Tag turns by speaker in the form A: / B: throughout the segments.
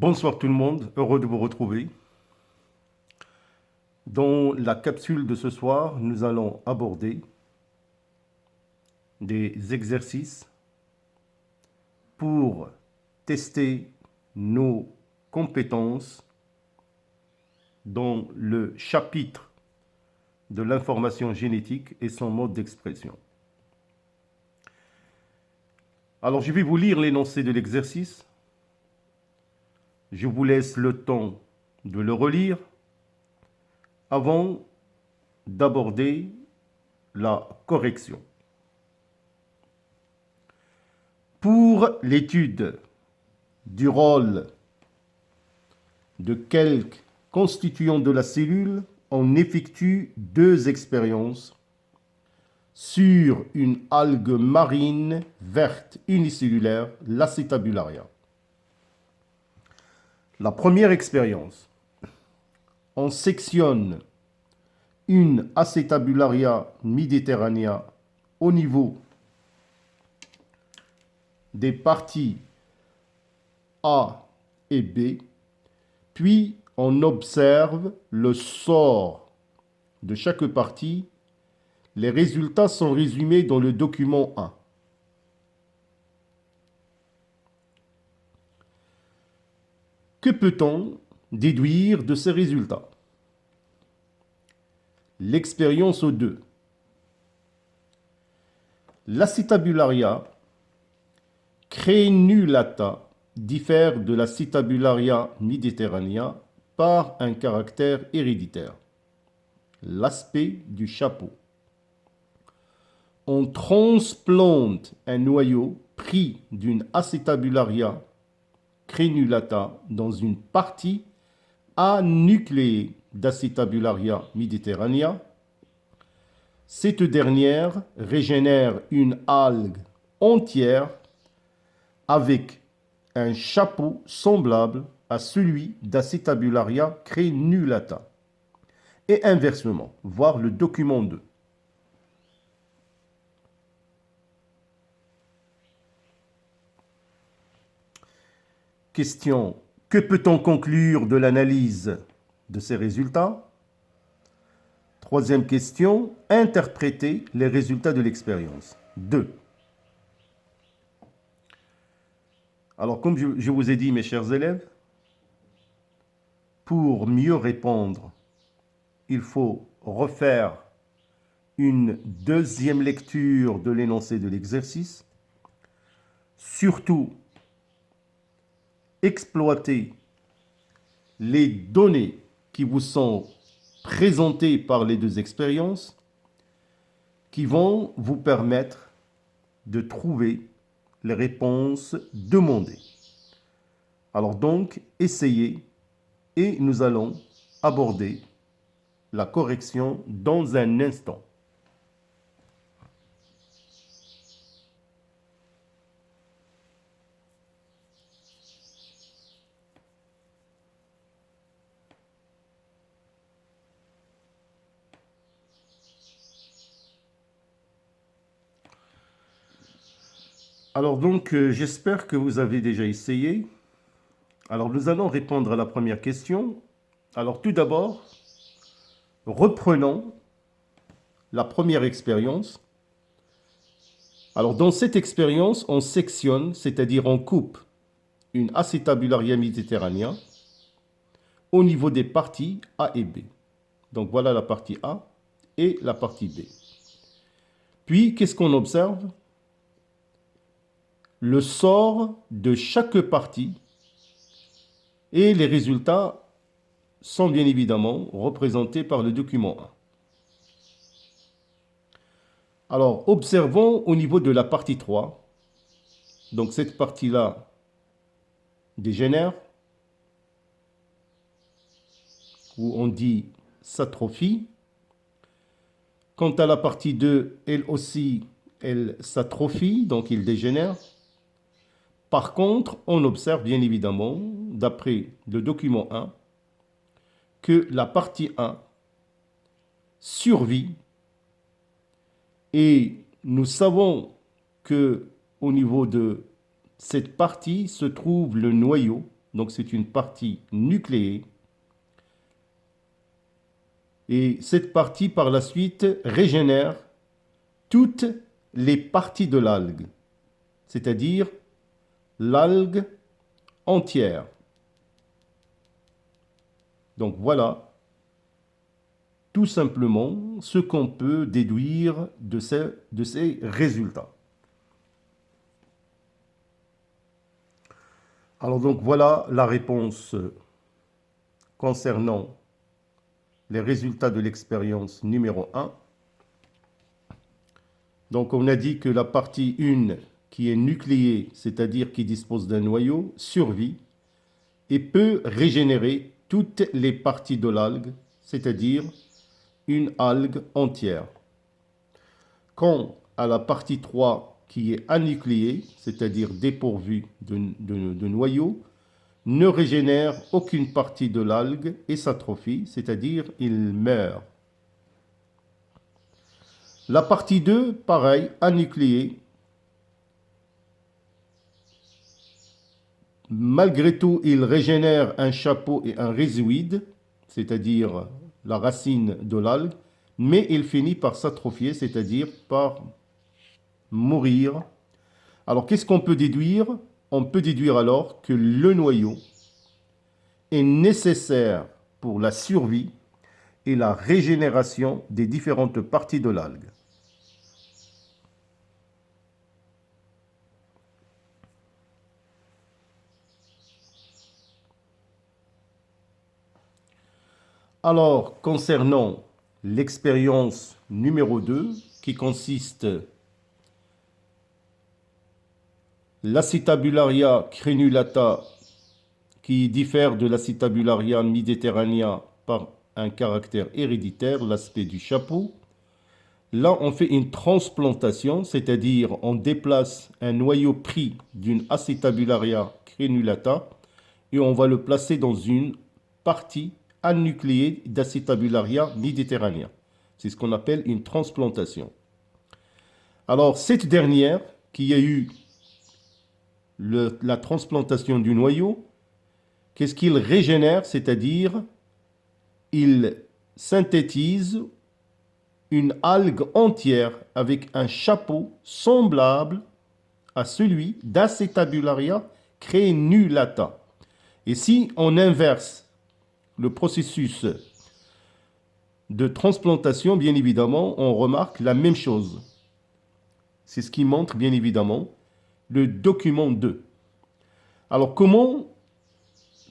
A: Bonsoir tout le monde, heureux de vous retrouver. Dans la capsule de ce soir, nous allons aborder des exercices pour tester nos compétences dans le chapitre de l'information génétique et son mode d'expression. Alors, je vais vous lire l'énoncé de l'exercice. Je vous laisse le temps de le relire avant d'aborder la correction. Pour l'étude du rôle de quelques constituants de la cellule, on effectue deux expériences sur une algue marine verte unicellulaire, l'Acetabularia. La première expérience, on sectionne une Acetabularia mediterranea au niveau des parties A et B, puis on observe le sort de chaque partie. Les résultats sont résumés dans le document 1. Que peut-on déduire de ces résultats? L'expérience 2. L'Acetabularia crenulata diffère de l'Acetabularia mediterranea par un caractère héréditaire, l'aspect du chapeau. On transplante un noyau pris d'une Acetabularia crenulata dans une partie anucléée d'Acetabularia mediterranea. Cette dernière régénère une algue entière avec un chapeau semblable à celui d'Acetabularia crenulata. Et inversement, voir le document 2. Question. Que peut-on conclure de l'analyse de ces résultats? Troisième question. Interpréter les résultats de l'expérience. 2. Alors, comme je vous ai dit, mes chers élèves, pour mieux répondre, il faut refaire une deuxième lecture de l'énoncé de l'exercice, surtout exploiter les données qui vous sont présentées par les deux expériences qui vont vous permettre de trouver les réponses demandées. Alors donc, essayez et nous allons aborder la correction dans un instant. Alors donc, j'espère que vous avez déjà essayé. Alors, nous allons répondre à la première question. Alors, tout d'abord, reprenons la première expérience. Alors, dans cette expérience, on sectionne, c'est-à-dire on coupe une Acetabularia mediterranea au niveau des parties A et B. Donc, voilà la partie A et la partie B. Puis, qu'est-ce qu'on observe? Le sort de chaque partie et les résultats sont bien évidemment représentés par le document 1. Alors, observons au niveau de la partie 3. Donc, cette partie-là dégénère, où on dit s'atrophie. Quant à la partie 2, elle aussi, elle s'atrophie, donc il dégénère. Par contre, on observe bien évidemment, d'après le document 1, que la partie 1 survit et nous savons que au niveau de cette partie se trouve le noyau donc c'est une partie nucléée. Et cette partie, par la suite, régénère toutes les parties de l'algue, c'est-à-dire l'algue entière. Donc voilà tout simplement ce qu'on peut déduire de ces résultats. Alors donc voilà la réponse concernant les résultats de l'expérience numéro 1. Donc on a dit que la partie 1 qui est nucléée, c'est-à-dire qui dispose d'un noyau, survit et peut régénérer toutes les parties de l'algue, c'est-à-dire une algue entière. Quant à la partie 3 qui est anucléée, c'est-à-dire dépourvue de noyau, ne régénère aucune partie de l'algue et s'atrophie, c'est-à-dire il meurt. La partie 2, pareil, anucléée. Malgré tout, il régénère un chapeau et un rhizoïde, c'est-à-dire la racine de l'algue, mais il finit par s'atrophier, c'est-à-dire par mourir. Alors, qu'est-ce qu'on peut déduire? On peut déduire alors que le noyau est nécessaire pour la survie et la régénération des différentes parties de l'algue. Alors, concernant l'expérience numéro 2, qui consiste l'Acetabularia crenulata, qui diffère de l'Acetabularia mediterranea par un caractère héréditaire, l'aspect du chapeau. Là, on fait une transplantation, c'est-à-dire on déplace un noyau pris d'une Acetabularia crenulata et on va le placer dans une partie anucléée d'Acetabularia mediterranea. C'est ce qu'on appelle une transplantation. Alors, cette dernière, qui a eu la transplantation du noyau, qu'est-ce qu'il régénère? C'est-à-dire, il synthétise une algue entière avec un chapeau semblable à celui d'Acetabularia crenulata. Et si on inverse le processus de transplantation, bien évidemment, on remarque la même chose. C'est ce qui montre, bien évidemment, le document 2. Alors,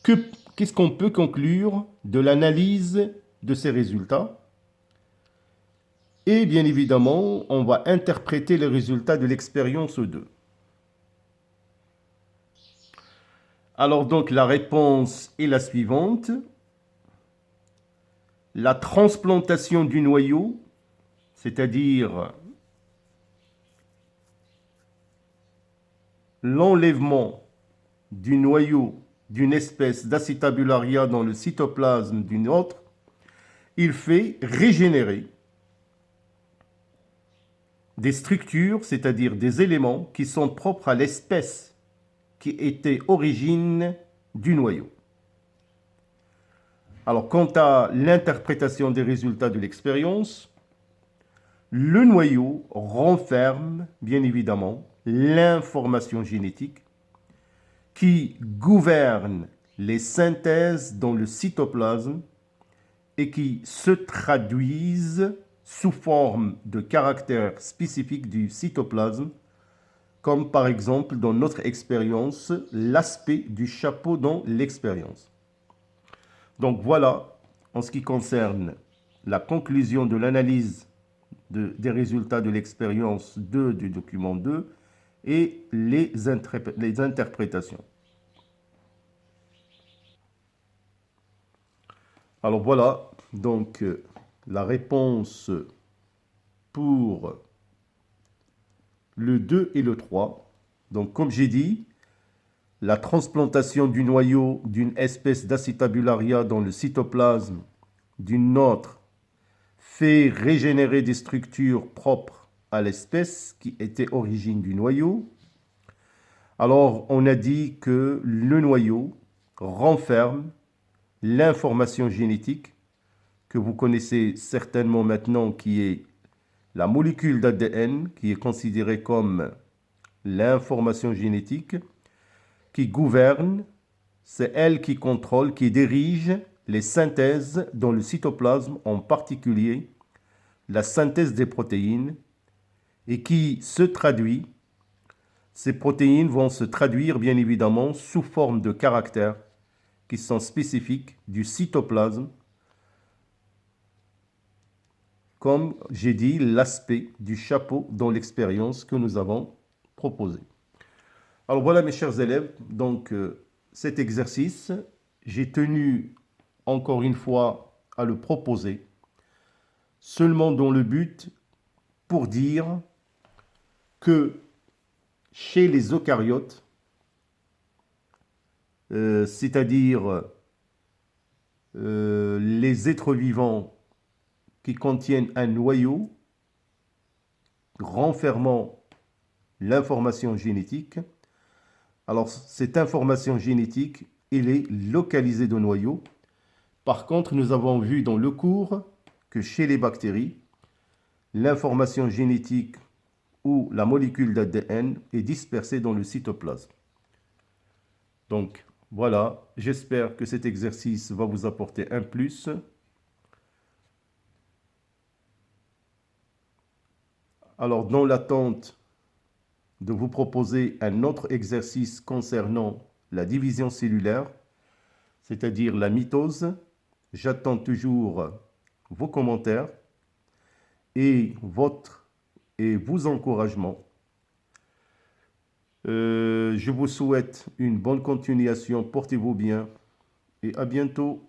A: qu'est-ce qu'on peut conclure de l'analyse de ces résultats? Et bien évidemment, on va interpréter les résultats de l'expérience 2. Alors donc, la réponse est la suivante. La transplantation du noyau, c'est-à-dire l'enlèvement du noyau d'une espèce d'Acetabularia dans le cytoplasme d'une autre, il fait régénérer des structures, c'est-à-dire des éléments qui sont propres à l'espèce qui était origine du noyau. Alors, quant à l'interprétation des résultats de l'expérience, le noyau renferme, bien évidemment, l'information génétique qui gouverne les synthèses dans le cytoplasme et qui se traduisent sous forme de caractères spécifiques du cytoplasme, comme par exemple dans notre expérience, l'aspect du chapeau dans l'expérience. Donc voilà, en ce qui concerne la conclusion de l'analyse des résultats de l'expérience 2 du document 2 et les interprétations. Alors voilà, donc la réponse pour le 2 et le 3. Donc comme j'ai dit, la transplantation du noyau d'une espèce d'Acetabularia dans le cytoplasme d'une autre fait régénérer des structures propres à l'espèce qui était origine du noyau. Alors, on a dit que le noyau renferme l'information génétique que vous connaissez certainement maintenant, qui est la molécule d'ADN, qui est considérée comme l'information génétique, qui gouverne, c'est elle qui contrôle, qui dirige les synthèses dans le cytoplasme, en particulier la synthèse des protéines, et qui se traduit, ces protéines vont se traduire bien évidemment sous forme de caractères qui sont spécifiques du cytoplasme, comme j'ai dit, l'aspect du chapeau dans l'expérience que nous avons proposée. Alors voilà mes chers élèves, donc cet exercice, j'ai tenu encore une fois à le proposer, seulement dans le but pour dire que chez les eucaryotes, c'est-à-dire les êtres vivants qui contiennent un noyau renfermant l'information génétique, alors cette information génétique, elle est localisée dans le noyau. Par contre, nous avons vu dans le cours que chez les bactéries, l'information génétique ou la molécule d'ADN est dispersée dans le cytoplasme. Donc, voilà, j'espère que cet exercice va vous apporter un plus. Alors, dans l'attente de vous proposer un autre exercice concernant la division cellulaire, c'est-à-dire la mitose, j'attends toujours vos commentaires et vos encouragements. Je vous souhaite une bonne continuation, portez-vous bien et à bientôt.